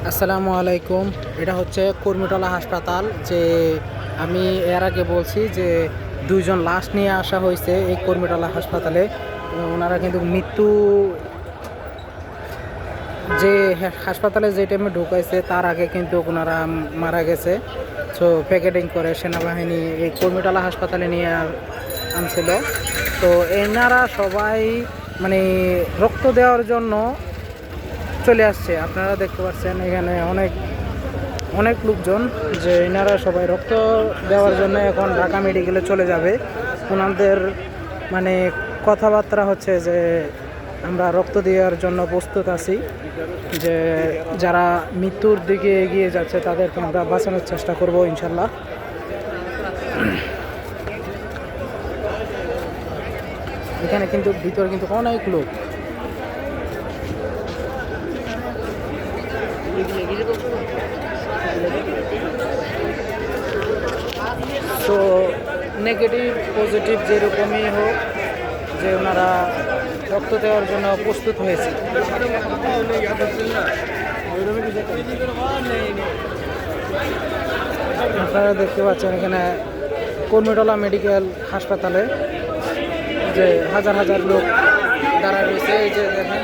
আসসালামু আলাইকুম। এটা হচ্ছে কুর্মিটোলা হাসপাতাল। যে আমি এর আগে বলছি যে দুইজন লাশ নিয়ে আসা হয়েছে এই কুর্মিটোলা হাসপাতালে। ওনারা কিন্তু মৃত্যু যে হাসপাতালে যে টাইমে ঢুকাইছে তার আগে কিন্তু ওনারা মারা গেছে। সো প্যাকেটিং করে সেনাবাহিনী এই কুর্মিটোলা হাসপাতালে নিয়ে আনছিল। তো এনারা সবাই মানে রক্ত দেওয়ার জন্য চলে আসছে। আপনারা দেখতে পাচ্ছেন এখানে অনেক অনেক লোকজন, যে এনারা সবাই রক্ত দেওয়ার জন্য এখন ঢাকা মেডিকেলে চলে যাবে। ওনাদের মানে কথাবার্তা হচ্ছে যে আমরা রক্ত দেওয়ার জন্য প্রস্তুত আছি, যে যারা মৃত্যুর দিকে এগিয়ে যাচ্ছে তাদেরকে আমরা বাঁচানোর চেষ্টা করব ইনশাল্লাহ। এখানে কিন্তু ভিতরে কিন্তু অনেক লোক। তো নেগেটিভ পজিটিভ যেরকমই হোক, যে ওনারা রক্ত দেওয়ার জন্য প্রস্তুত হয়েছে। আপনারা দেখতে পাচ্ছেন এখানে কুর্মিটোলা মেডিকেল হাসপাতালে যে হাজার হাজার লোক দাঁড়ায় রয়েছে। এই যে দেখেন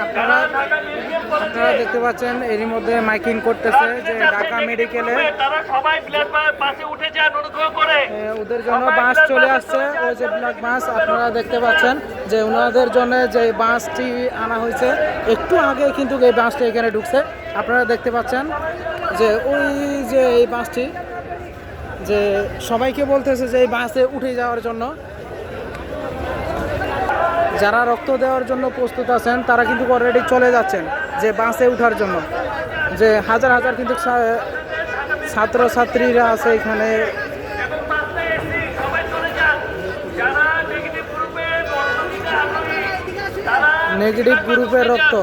আপনারা দেখতে পাচ্ছেন এরই মধ্যে মাইকিং করতেছে যে ঢাকা মেডিকেলে ওদের জন্য বাস চলে আসছে। ওই যে ব্ল্যাক বাস আপনারা দেখতে পাচ্ছেন, যে ওনাদের জন্য যে বাসটি আনা হয়েছে একটু আগে কিন্তু এই বাসটি এখানে ঢুকছে। আপনারা দেখতে পাচ্ছেন যে ওই যে এই বাসটি, যে সবাইকে বলতেছে যে এই বাসে উঠে যাওয়ার জন্য। যারা রক্ত দেওয়ার জন্য প্রস্তুত আছেন তারা কিন্তু অলরেডি চলে যাচ্ছেন যে বাসে ওঠার জন্য। যে হাজার হাজার কিন্তু ছাত্রছাত্রীরা আছে এখানে। নেগেটিভ গ্রুপের রক্ত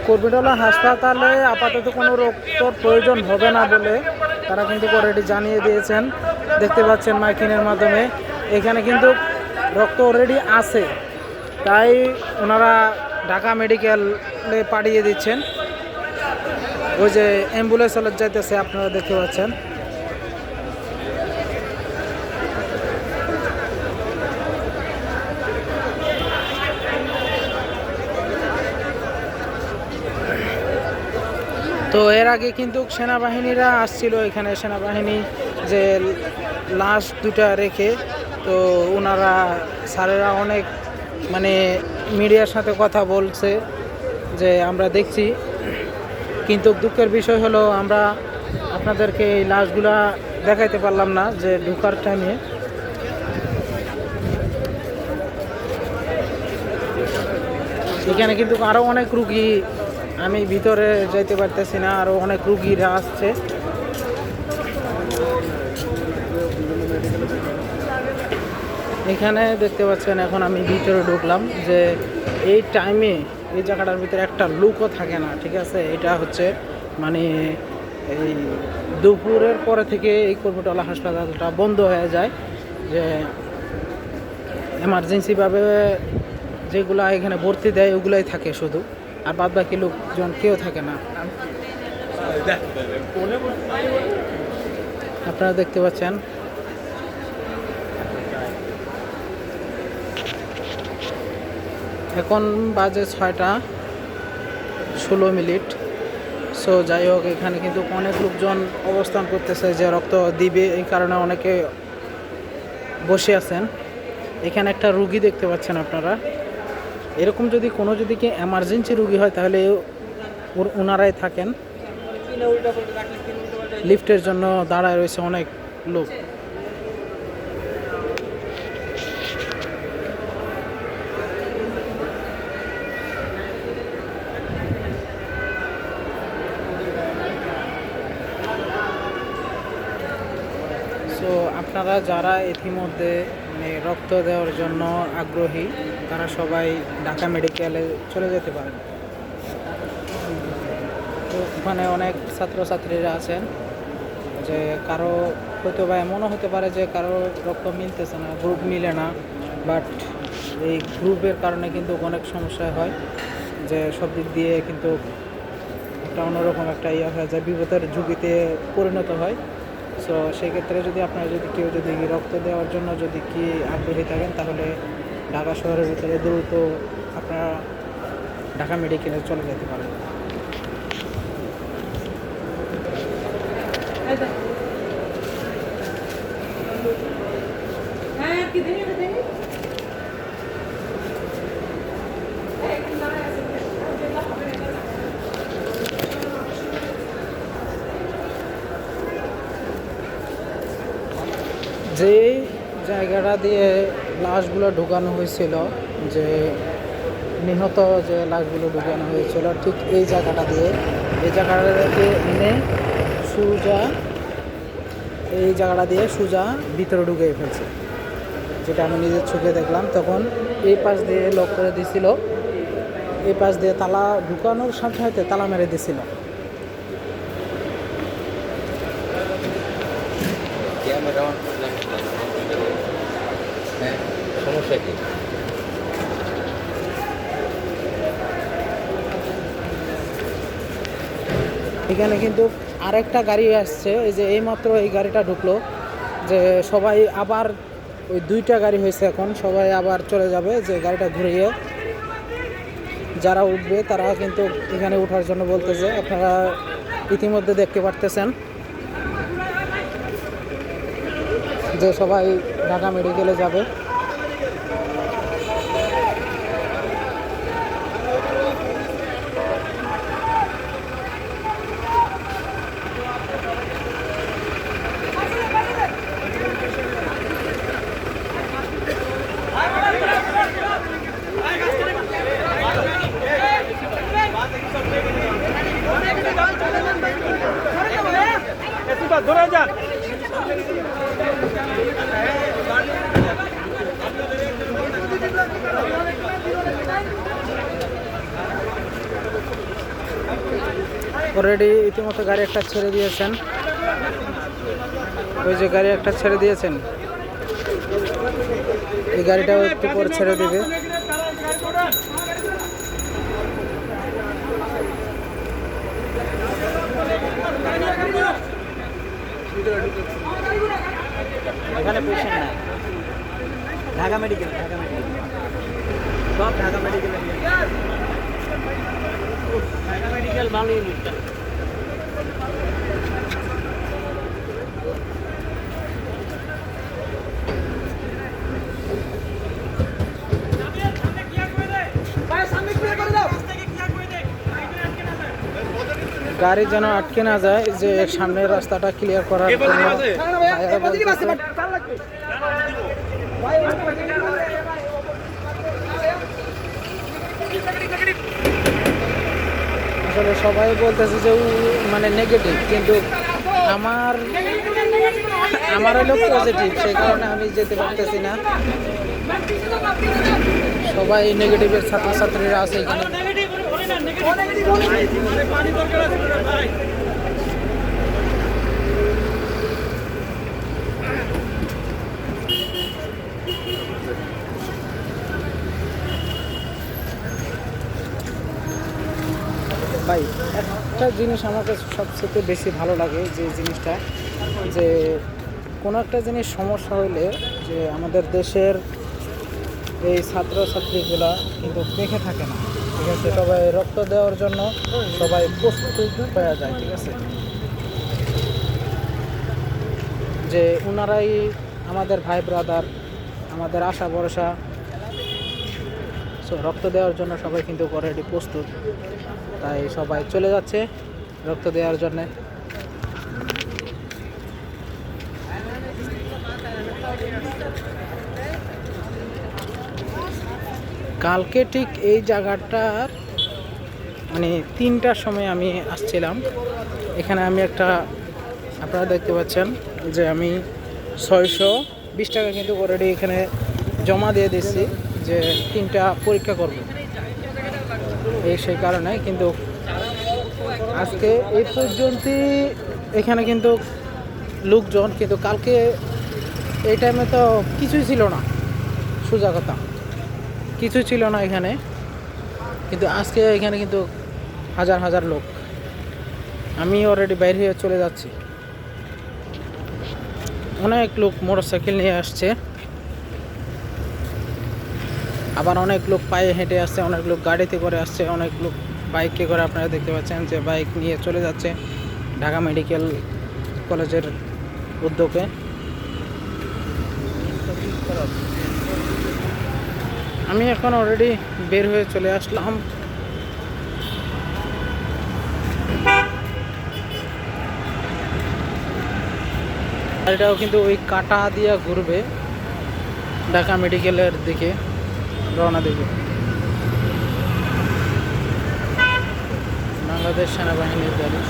কুর্মিটোলা হাসপাতালে আপাতত কোনো রক্তর প্রয়োজন হবে না বলে তারা কিন্তু অলরেডি জানিয়ে দিয়েছেন। দেখতে পাচ্ছেন মাইকিংয়ের মাধ্যমে এখানে কিন্তু রক্ত অলরেডি আছে, তাই ওনারা ঢাকা মেডিকেলে পাঠিয়ে দিচ্ছেন। ওই যে অ্যাম্বুলেন্স চলে যাইতেছে আপনারা দেখতে পাচ্ছেন। তো এর আগে কিন্তু সেনাবাহিনীরা আসছিল এখানে। সেনাবাহিনী যে লাশ দুটা রেখে, তো ওনারা স্যারেরা অনেক মানে মিডিয়ার সাথে কথা বলছে যে আমরা দেখছি, কিন্তু দুঃখের বিষয় হলো আমরা আপনাদেরকে এই লাশগুলা দেখাইতে পারলাম না যে ঢোকার টাইমে। এখানে কিন্তু আরও অনেক রুগী, আমি ভিতরে যাইতে পারতেছি না, আরও অনেক রুগীরা আসছে। এখানে দেখতে পাচ্ছেন এখন আমি ভিতরে ঢুকলাম, যে এই টাইমে এই জায়গাটার ভিতরে একটা লোকও থাকে না, ঠিক আছে। এটা হচ্ছে মানে এই দুপুরের পরে থেকে এই কুর্মিটোলা হাসপাতালটা বন্ধ হয়ে যায়, যে এমার্জেন্সিভাবে যেগুলা এখানে ভর্তি দেয় ওগুলাই থাকে শুধু, আর বাদ বাকি লোকজন কেউ থাকে না। আপনারা দেখতে পাচ্ছেন এখন বাজে 6:16। সো যাই হোক, এখানে কিন্তু অনেক লোকজন অবস্থান করতেছে যে রক্ত দিবে, এই কারণে অনেকে বসে আছেন। এখানে একটা রুগী দেখতে পাচ্ছেন আপনারা। এরকম যদি কোনো যদি কি এমার্জেন্সি রুগী হয় তাহলে ওনারাই থাকেন। লিফটের জন্য দাঁড়ায় রয়েছে অনেক লোক। আপনারা যারা ইতিমধ্যে মানে রক্ত দেওয়ার জন্য আগ্রহী তারা সবাই ঢাকা মেডিকেলে চলে যেতে পারেন। তো ওখানে অনেক ছাত্রছাত্রীরা আছেন, যে কারো হয়তো বা এমনও হতে পারে যে কারো রক্ত মিলতেছে না, গ্রুপ মিলে না, বাট এই গ্রুপের কারণে কিন্তু অনেক সমস্যা হয়, যে সব দিক দিয়ে কিন্তু একটা অন্যরকম একটা ইয়ে হয়ে যায়, বিপদের ঝুঁকিতে পরিণত হয়। সো সেক্ষেত্রে যদি আপনারা যদি কেউ যদি রক্ত দেওয়ার জন্য যদি কি আগ্রহী থাকেন, তাহলে ঢাকা শহরের ভিতরে দ্রুত আপনারা ঢাকা মেডিকেলে চলে যেতে পারেন। যেই জায়গাটা দিয়ে লাশগুলো ঢুকানো হয়েছিল, যে নিহত যে লাশগুলো ঢুকানো হয়েছিল, ঠিক এই জায়গাটা দিয়ে, এই জায়গাটাকে এনে সোজা এই জায়গাটা দিয়ে সোজা ভিতরে ঢুকে ফেলছে, যেটা আমি নিজের চোখে দেখলাম। তখন এই পাশ দিয়ে লক করে দিছিল, এই পাশ দিয়ে তালা ঢুকানোর সাথে সাথে তালা মেরে দিছিল। সমস্যা কি? এখানে কিন্তু আরেকটা গাড়ি আসছে, এই যে এইমাত্র এই গাড়িটা ঢুকলো, যে সবাই আবার ওই দুইটা গাড়ি হয়েছে, এখন সবাই আবার চলে যাবে, যে গাড়িটা ঘুরিয়ে যারা উঠবে তারা কিন্তু এখানে ওঠার জন্য বলতেছে। আপনারা ইতিমধ্যে দেখতে পারতেছেন যে সবাই ঢাকা মেডিকেলে যাবে। ধরে যান। অলরেডি ইতিমধ্যে গাড়ি একটা ছেড়ে দিয়েছেন, ওই যে গাড়ি একটা ছেড়ে দিয়েছেন, এই গাড়িটাও একটু পরে ছেড়ে দেবে। এখানে পেশেন্ট না, ঢাকা মেডিকেল, ঢাকা মেডিকেল সব ঢাকা মেডিকেল, ঢাকা মেডিকেল ভালোই মুখটা। গাড়ি যেন আটকে না যায়, যে সামনের রাস্তাটা ক্লিয়ার করার জন্য ভাইয়েরা বলতেছে। আসলে সবাই বলতেছে যে মানে নেগেটিভ, কিন্তু আমার হলো পজিটিভ, সেই কারণে আমি যেতে পারতেছি না। সবাই নেগেটিভের ছাত্রছাত্রীরা আছে এখানে। ভাই, একটা জিনিস আমার কাছে সবচেয়ে বেশি ভালো লাগে, যে জিনিসটা, যে কোনো একটা জিনিস সমস্যা হইলে যে আমাদের দেশের এই ছাত্রছাত্রীগুলা কিন্তু দেখে থাকে না, ঠিক আছে, সবাই রক্ত দেওয়ার জন্য সবাই প্রস্তুত হয়ে যায়, ঠিক আছে, যে ওনারাই আমাদের ভাই ব্রাদার, আমাদের আশা ভরসা। সো রক্ত দেওয়ার জন্য সবাই কিন্তু অলরেডি প্রস্তুত, তাই সবাই চলে যাচ্ছে রক্ত দেওয়ার জন্যে। কালকে ঠিক এই জায়গাটার মানে 3টার সময় আমি আসছিলাম, এখানে আমি একটা, আপনারা দেখতে পাচ্ছেন যে আমি 620 টাকা কিন্তু অলরেডি এখানে জমা দিয়ে দিচ্ছি যে 3টা পরীক্ষা করব সেই কারণে। কিন্তু আজকে এই পর্যন্তই এখানে কিন্তু লোকজন, কিন্তু কালকে এই টাইমে তো কিছুই ছিল না, সোজা কথা কিছুই ছিল না এখানে, কিন্তু আজকে এখানে কিন্তু হাজার হাজার লোক। আমি অলরেডি বাইরে হয়ে চলে যাচ্ছি। অনেক লোক মোটরসাইকেল নিয়ে আসছে, আবার অনেক লোক পায়ে হেঁটে আসছে, অনেক লোক গাড়িতে করে আসছে, অনেক লোক বাইকে করে। আপনারা দেখতে পাচ্ছেন যে বাইক নিয়ে চলে যাচ্ছে ঢাকা মেডিকেল কলেজের উদ্যোগে। আমি এখন অলরেডি বের হয়ে চলে আসলাম। গাড়িটাও কিন্তু ওই কাটা দিয়া ঘুরবে ঢাকা মেডিকেলের দিকে রওনা দেবে। বাংলাদেশ সেনাবাহিনীর গাড়ি।